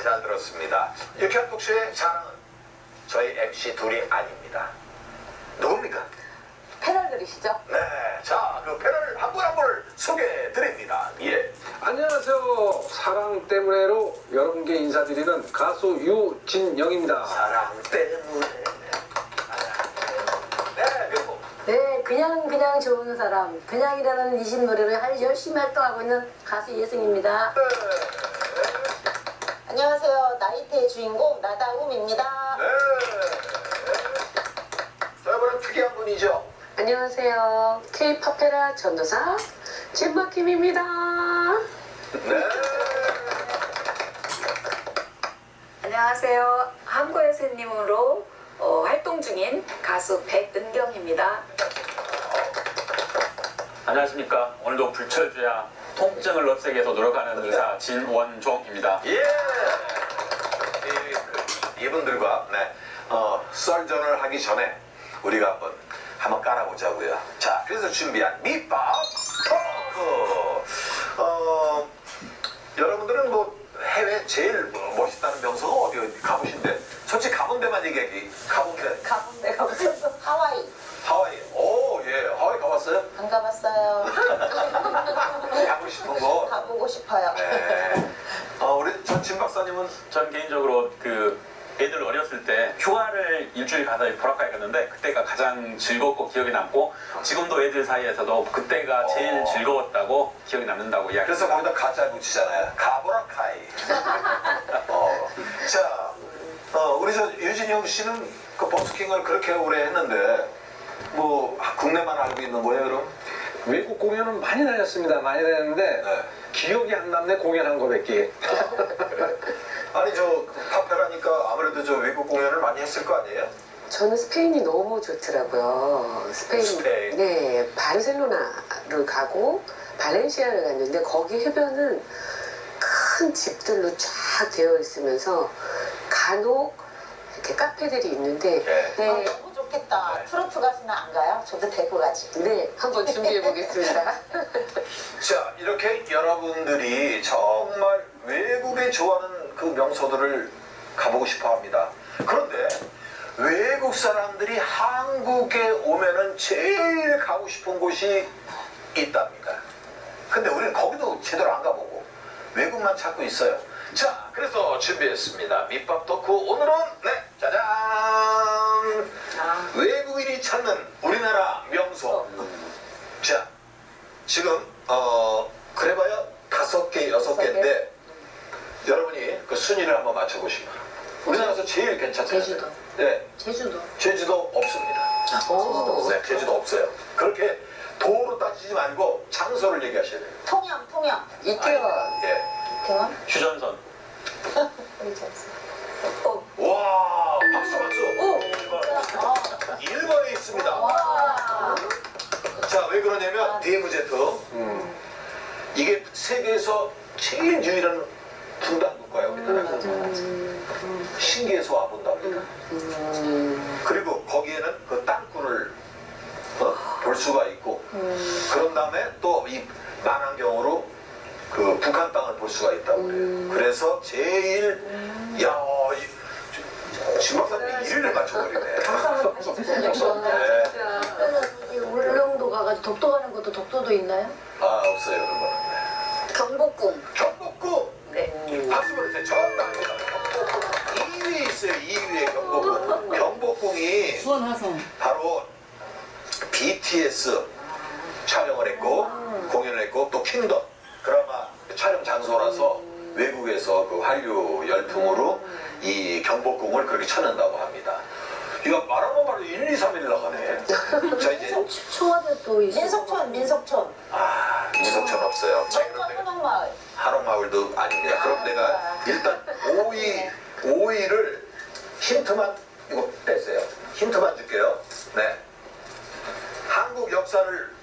잘 들었습니다. 유쾌한 독서의 자랑은 저희 MC 둘이 아닙니다. 누굽니까? 패널들이시죠? 네, 자, 그 패널을 한 분 한 분을 소개해드립니다. 예. 안녕하세요. 사랑 때문에로 여러분께 인사드리는 가수 유진영입니다. 사랑 때문에. 네, 그리고 네, 그냥 좋은 사람, 그냥이라는 20노래를 열심히 활동하고 있는 가수 예승입니다. 안녕하세요. 나이트의 주인공 나다움입니다. 네. 자, 이번엔 특이한 분이죠. 안녕하세요. K-팝페라 전도사 진박김입니다. 네. 안녕하세요. 한국의 새님으로 활동 중인 가수 백은경입니다. 안녕하십니까. 오늘도 불철주야 통증을 없애기 위해서 노력하는 의사 진원종입니다. 예. 이분들과 썰전을 하기 전에 우리가 한번 깔아보자고요. 자, 그래서 준비한 밑밥 토크. 여러분들은 해외 제일 멋있다는 명소가 어디 가보신데? 솔직히 가본 데만 얘기하기. 가본 데. 가본데 가보셨어? 하와이. 하와이. 오, 예. 하와이 가봤어요? 안 가봤어요. 가고 싶은 거. 가보고 싶어요. 네. 우리 진 박사님은 전 개인적으로 애들 어렸을 때 휴가를 일주일 가다 보라카이 갔는데 그때가 가장 즐겁고 기억에 남고 지금도 애들 사이에서도 그때가 제일 즐거웠다고 기억이 남는다고 이야기합니다. 그래서 거기다 가짜 붙이잖아요. 가보라카이. 자, 우리 유진영 씨는 그 버스킹을 그렇게 오래 했는데 국내만 알고 있는 거예요, 그럼? 외국 공연은 많이 다녔습니다. 많이 다녔는데 네. 기억이 안 남네. 공연한 거밖에. 그래. 아니 파페라니까 아무래도 외국 공연을 많이 했을 거 아니에요? 저는 스페인이 너무 좋더라고요. 스페인. 네, 바르셀로나를 가고 발렌시아를 갔는데 거기 해변은 큰 집들로 쫙 되어 있으면서 간혹 이렇게 카페들이 있는데 네. 너무 좋겠다. 트로트 가수는 안 가요? 저도 데리고 가지. 네, 한번 준비해 보겠습니다. 자, 이렇게 여러분들이 정말 외국에 좋아하는 그 명소들을 가보고 싶어 합니다. 그런데 외국 사람들이 한국에 오면은 제일 가고 싶은 곳이 있답니다. 근데 우리는 거기도 제대로 안 가보고 외국만 찾고 있어요. 자, 그래서 준비했습니다. 밑밥 토크. 오늘은 짜잔! 외국인이 찾는 우리나라 명소. 자, 지금 그래봐야 5개, 6개인데 여러분이 그 순위를 한번 맞춰보시고 우리나라에서 제일 괜찮다는 제주도. 네, 제주도. 제주도 없습니다. 제주도. 네, 제주도 없어요. 그렇게 도로 따지지 말고 장소를 얘기하셔야 돼요. 통영. 이태원. 예. 경험? 휴전선. 그렇지 않습니다. 와, 박수. 오! 1번에 있습니다. 와. 자, 왜 그러냐면 DMZ. 이게 세계에서 제일 유일한 분단 국가예요, 우리나라가. 신기해서 와본답니다. 그리고 거기에는 그 땅굴을 볼 수가 있고, 그런 다음에 또 이 만안경으로 그 북한 땅을 볼 수가 있다고 그래요. 그래서 제일 진 박사님이 1위를 맞춰버리네. 네. 울릉도 가가지고 독도 가는 것도 독도도 있나요? 없어요, 그런 거는. 경복궁. 경복궁! 네. 박수 보내세요. 정답입니다. 경복궁 2위에 있어요. 2위에 경복궁. 경복궁이 바로 BTS 촬영을 했고 공연을 했고 또 킹덤 드라마 촬영 장소라서 외국에서 그 한류 열풍으로 이 경복궁을 그렇게 찾는다고 합니다. 이거 말하면 바로 1, 2, 3일 나가네. 자, 이제 청와대도 있어. 민속촌. 민속촌 없어요. 전전 한옥마을. 한옥마을도 아닙니다. 그럼 내가 일단 5위를 힌트만 이거 뺐어요. 힌트만 줄게요. 네. 한국 역사를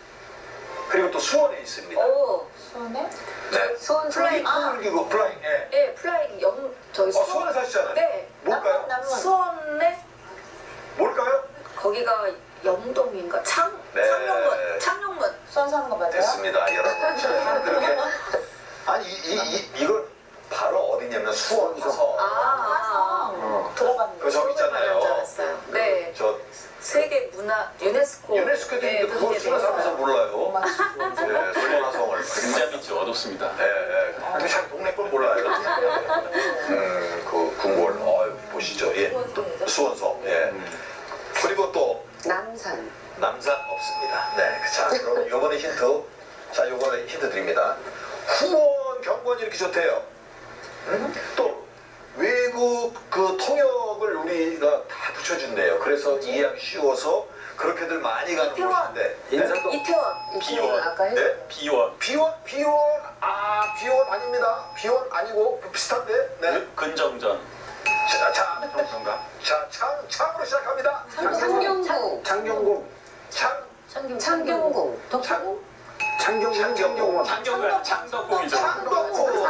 그리고 또 수원에 있습니다. 오. 수원에? 네. 수원 플라잉. 그리고 플라잉. 예. 네, 플라잉 저기 수원에 사시잖아요. 네. 뭘까요? 남문. 수원에 뭘까요? 거기가 영동인가? 네. 창녕문. 수원 사는 거 맞아요? 됐습니다, 여러분. 자, 그렇게 아니 이걸 바로 어디냐면 수원 화성. 화성 들어봤는데. 그 저기 있잖아요. 줄 알았어요. 네. 저 세계 문화 유네스코. 유네스코도 있는데 그걸 등록에 수원 사람에서 몰라요. 음악 네, 수원 화성을. 굉장히 빛이 어둡습니다. 예, 예. 근데 참 동네 걸 몰라요. 그 궁궐. 보시죠. 예. 수원성. 예. 그리고 또 남산. 남산 없습니다. 네. 자, 그럼 요번에 힌트. 자, 요번에 힌트 드립니다. 후원 경관이 이렇게 좋대요. 또 외국 그 통역을 우리가 다 붙여준대요. 그래서 이해하기 쉬워서 그렇게들 많이 가는 이태원. 곳인데. 인사동. 이태원. 비원. 아까 했 네? 비원. 비원 비원 아닙니다. 비원 아니고 비슷한데. 네. 근정전. 창으로 시작합니다. 창경궁. 창경궁. 창경궁. 덕수궁? 창경궁. 창경궁. 창덕궁이죠. 창동구.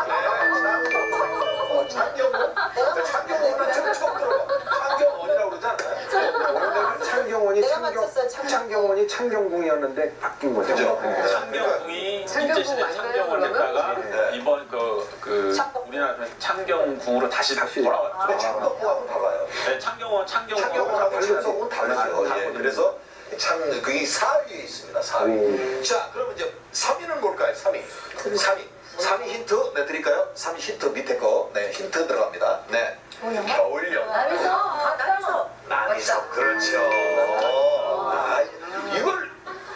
창경궁은 좀 처음 들어봐. 창경원이라고 그러지 않나요? 창경원이 내가 맞췄어요, 창경원이 창경궁이었는데 바뀐 거죠. 그죠? 네. 창경궁이 창경궁 일제시대 맞나요, 창경을 그러면? 했다가 네. 이번 그 우리나라 창경궁으로 다시 돌아왔죠. 근데 창동구 한번 봐봐요. 네, 창경궁은 창경원하고 창동은 다르죠. 예, 그래서 그게 4위에 있습니다. 4위. 자, 그러면 이제 3위는 뭘까요? 3위. 3위 힌트 네, 드릴까요? 3위 힌트 밑에 거. 네, 힌트 들어갑니다. 네. 겨울연가. 남이서. 남이섬. 그렇죠. 이걸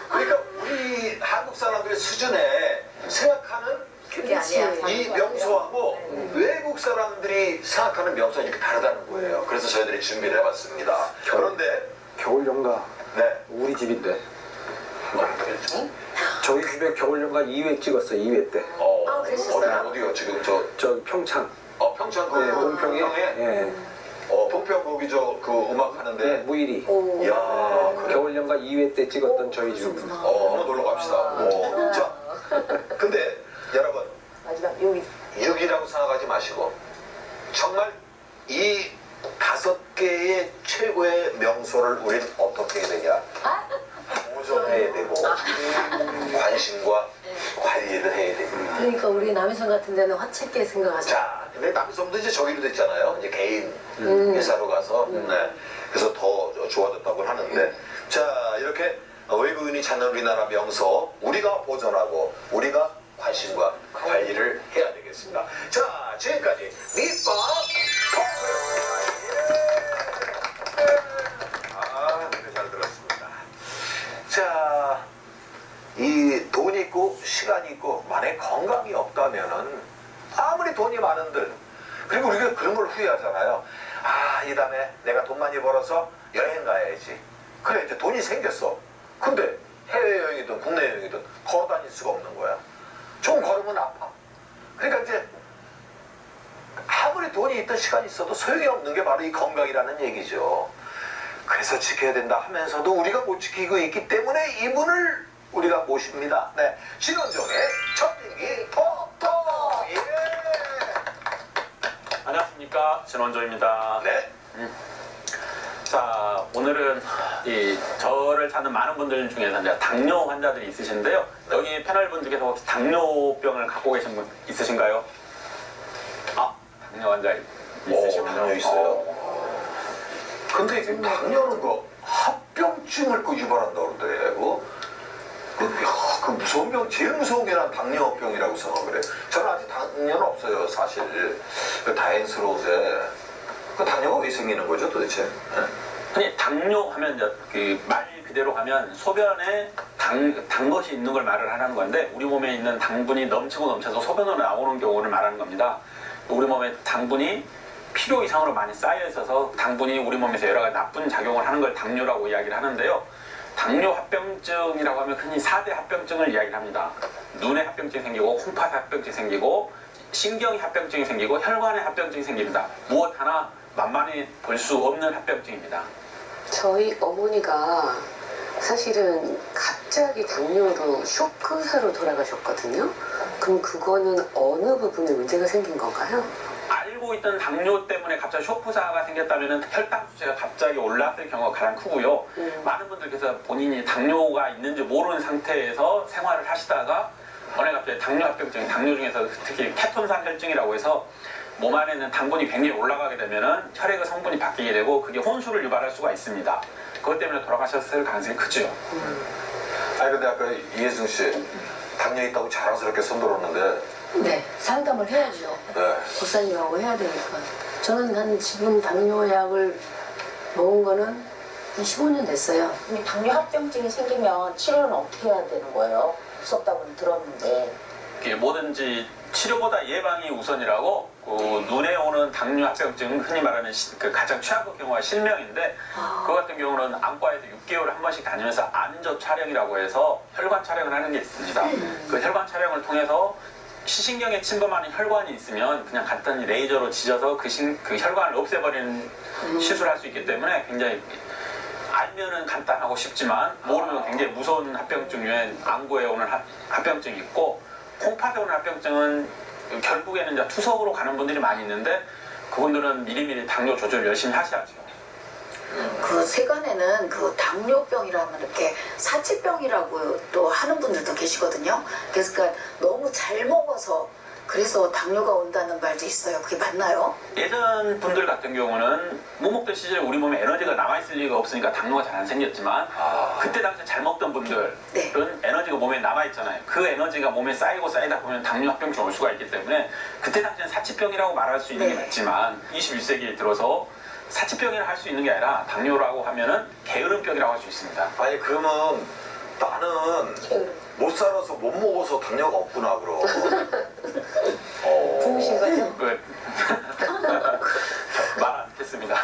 그러니까 우리 한국 사람들의 수준에 생각하는 그게 아니야. 이 명소하고 외국 사람들이 생각하는 명소는 이렇게 다르다는 거예요. 그래서 저희들이 준비를 해봤습니다. 그런데 겨울연가 네. 우리 집인데. 저희 집에 겨울연가 2회 찍었어요. 2회 때. 그러셨어요? 어디요? 지금 저 평창. 평창 그 네, 동평에. 동평에 예. 동평 거기 그 음악 하는데. 네, 무일이. 이야, 그래. 겨울연가 2회 때 찍었던 저희 집입니다. 한번 놀러 갑시다. 자, 근데 여러분 마지막 여기 6이라고 생각하지 마시고 정말 이 5개의 최고의 명소를 우린 어떻게 해야 되냐? 보존해야 되고 관심과 관리를 해야 됩니다. 그러니까 우리 남이섬 같은 데는 화채게 생각하죠. 자, 근데 남섬도 이제 저기로 됐잖아요. 이제 개인 회사로 가서 네. 그래서 더 좋아졌다고 하는데 자, 이렇게 외국인이 찾는 우리나라 명소 우리가 보존하고 우리가 관심과 관리를 해야 되겠습니다. 자, 지금까지 밑밥 노래 잘 들었습니다. 자, 이 돈 있고 시간 있고 만약에 건강이 없다면은 아무리 돈이 많은들 그리고 우리가 그런 걸 후회하잖아요. 이 다음에 내가 돈 많이 벌어서 여행 가야지. 그래 이제 돈이 생겼어. 근데 해외여행이든 국내 여행이든 걸어 다닐 수가 없는 거야. 좀 걸으면 아파. 그러니까 이제 아무리 돈이 있든 시간이 있어도 소용이 없는 게 바로 이 건강이라는 얘기죠. 그래서 지켜야 된다 하면서도 우리가 못 지키고 있기 때문에 이분을 우리가 모십니다. 네, 신원종의 첫인기 톡톡. 예. 안녕하십니까, 신원조입니다. 네. 자, 오늘은 저를 찾는 많은 분들 중에서 이제 당뇨 환자들이 있으신데요. 여기 패널 분 중에서 혹시 당뇨병을 갖고 계신 분 있으신가요? 당뇨 환자 있으시군요. 당뇨 있어요. 근데 이게 당뇨는 그 합병증을 유발한다고 그러더라고. 그 무서운 병, 제일 무서운 게 난 당뇨병이라고 생각을 해. 저는 아직 당뇨는 없어요, 사실. 다행스러운데. 그 당뇨가 왜 생기는 거죠, 도대체? 네? 아니, 당뇨 하면 이제 그 말 그대로 하면 소변에 단 것이 있는 걸 말을 하는 건데 우리 몸에 있는 당분이 넘치고 넘쳐서 소변으로 나오는 경우를 말하는 겁니다. 우리 몸에 당분이 필요 이상으로 많이 쌓여 있어서 당분이 우리 몸에서 여러 가지 나쁜 작용을 하는 걸 당뇨라고 이야기를 하는데요. 당뇨 합병증이라고 하면 흔히 4대 합병증을 이야기를 합니다. 눈의 합병증이 생기고 콩팥 합병증이 생기고 신경의 합병증이 생기고 혈관의 합병증이 생깁니다. 무엇 하나 만만히 볼 수 없는 합병증입니다. 저희 어머니가 사실은 갑자기 당뇨로 쇼크사로 돌아가셨거든요. 그럼 그거는 어느 부분에 문제가 생긴 건가요? 알고 있던 당뇨 때문에 갑자기 쇼크사가 생겼다면 혈당 수치가 갑자기 올랐을 경우가 가장 크고요. 많은 분들께서 본인이 당뇨가 있는지 모르는 상태에서 생활을 하시다가 어느 갑자기 당뇨 합병증, 당뇨 중에서 특히 케톤산 혈증이라고 해서 몸 안에 있는 당분이 굉장히 올라가게 되면은 혈액의 성분이 바뀌게 되고 그게 혼수를 유발할 수가 있습니다. 그것 때문에 돌아가셨을 가능성이 크죠. 아니 근데 아까 이혜승 씨 당뇨 있다고 자랑스럽게 손들었는데 네, 상담을 해야죠. 네. 박사님하고 해야 되니까. 저는 한 지금 당뇨약을 먹은 거는 한 15년 됐어요. 이 당뇨 합병증이 생기면 치료는 어떻게 해야 되는 거예요? 무섭다고는 들었는데. 이게 뭐든지 치료보다 예방이 우선이라고 눈에 오는 당뇨 합병증 흔히 말하는 그 가장 최악의 경우가 실명인데 그 같은 경우는 안과에서 6개월에 한 번씩 다니면서 안저 촬영이라고 해서 혈관 촬영을 하는 게 있습니다. 그 혈관 촬영을 통해서 시신경에 침범하는 혈관이 있으면 그냥 간단히 레이저로 지져서 그 혈관을 없애버리는 시술을 할 수 있기 때문에 굉장히 알면은 간단하고 쉽지만 모르면 굉장히 무서운 합병증 중에 안구에 오는 합병증이 있고 콩팥에 오는 합병증은 결국에는 이제 투석으로 가는 분들이 많이 있는데 그분들은 미리미리 당뇨 조절을 열심히 하셔야죠. 그 세간에는 그 당뇨병이라면 이렇게 사치병이라고 또 하는 분들도 계시거든요. 그래서 그러니까 너무 잘 먹어서 그래서 당뇨가 온다는 말도 있어요. 그게 맞나요? 예전 분들 같은 경우는 못 먹던 시절에 우리 몸에 에너지가 남아있을 리가 없으니까 당뇨가 잘 안 생겼지만 그때 당시 잘 먹던 분들은 네. 에너지가 몸에 남아있잖아요. 그 에너지가 몸에 쌓이다 보면 당뇨 합병증 올 수가 있기 때문에 그때 당시엔 사치병이라고 말할 수 있는 게 네. 맞지만 21세기에 들어서 사치병이라 할 수 있는 게 아니라 당뇨라고 하면은 게으름병이라고 할 수 있습니다. 아니 그러면 나는 못 살아서 못 먹어서 당뇨가 없구나 그럼. 부으신 거죠? 말 안 했습니다.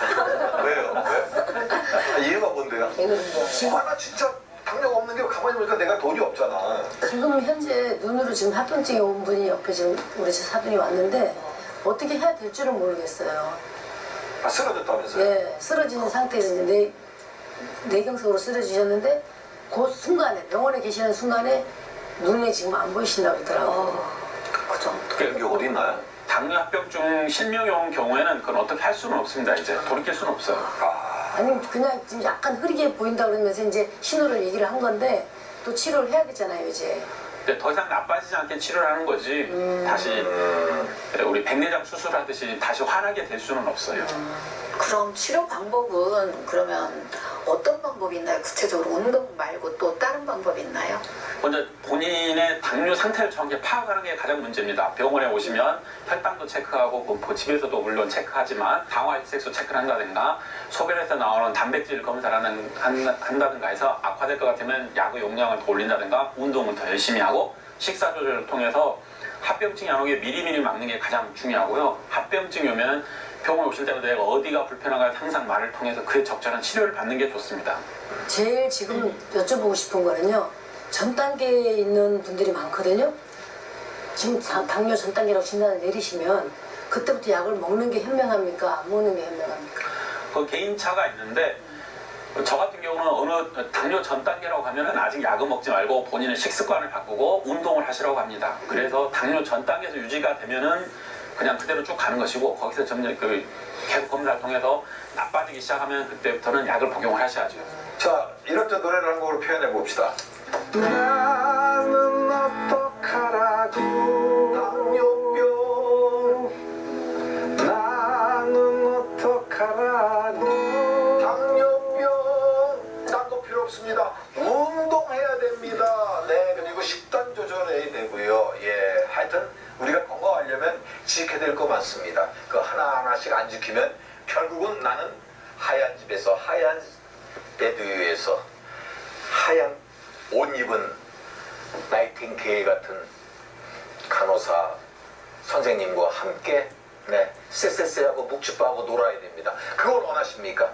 왜요? 왜? 이유가 뭔데요? 게으름병. 나 진짜 당뇨가 없는 게 가만히 보니까 내가 돈이 없잖아. 지금 현재 눈으로 지금 합병증이 온 분이 옆에 지금 우리 집 사돈이 왔는데 어떻게 해야 될 줄은 모르겠어요. 아, 쓰러졌다면서요? 예, 쓰러지는 상태에서 이제 뇌경색으로 쓰러지셨는데 그 순간에 병원에 계시는 순간에 눈이 지금 안 보이신다고 그러더라고요. 그 정도. 그런 게 어디 있나요? 당뇨 합병증 실명이 온 경우에는 그건 어떻게 할 수는 없습니다. 이제 돌이킬 수는 없어요. 아니 그냥 지금 약간 흐리게 보인다 그러면서 이제 신호를 얘기를 한 건데 또 치료를 해야 되잖아요 이제. 근데 더 이상 나빠지지 않게 치료를 하는 거지 다시 우리 백내장 수술하듯이 다시 환하게 될 수는 없어요. 그럼 치료 방법은 그러면 어떤 방법이 있나요? 구체적으로 운동 말고 또 다른 방법이 있나요? 먼저 본인의 당뇨 상태를 정확히 파악하는 게 가장 문제입니다. 병원에 오시면 혈당도 체크하고 뭐 집에서도 물론 체크하지만 당화혈색소 체크를 한다든가 소변에서 나오는 단백질 검사를 한다든가 해서 악화될 것 같으면 약의 용량을 더 올린다든가 운동을 더 열심히 하고 식사 조절을 통해서 합병증이 안 오게 미리미리 막는 게 가장 중요하고요. 합병증이 오면 병원에 오실 때마다 내가 어디가 불편한가 항상 말을 통해서 그에 적절한 치료를 받는 게 좋습니다. 제일 지금 여쭤보고 싶은 거는요. 전 단계에 있는 분들이 많거든요. 지금 당뇨 전 단계라고 진단을 내리시면 그때부터 약을 먹는 게 현명합니까? 안 먹는 게 현명합니까? 그 개인차가 있는데 저 같은 경우는 어느 당뇨 전 단계라고 하면은 아직 약을 먹지 말고 본인의 식습관을 바꾸고 운동을 하시라고 합니다. 그래서 당뇨 전 단계에서 유지가 되면은 그냥 그대로 쭉 가는 것이고 거기서 점점 계속 검사를 통해서 나빠지기 시작하면 그때부터는 약을 복용을 하셔야죠. 자, 이렇게 노래를 한 곡으로 표현해 봅시다. 나는 어떡하라고 당뇨병 나는 어떡하라고 당뇨병 딴 거 필요 없습니다. 운동해야 됩니다. 네, 그리고 식단 조절해야 되고요. 예, 하여튼 우리가 건강하려면 지켜야 될 거 많습니다. 그 하나하나씩 안 지키면 결국은 나는 하얀 집에서 하얀 베드 위에서 하얀 옷 입은 나이팅게일 같은 간호사 선생님과 함께 네, 쎄쎄쎄하고 묵직하고 놀아야 됩니다. 그걸 원하십니까?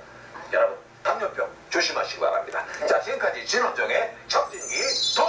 여러분 당뇨병 조심하시기 바랍니다. 자, 지금까지 진원정의 정진기 더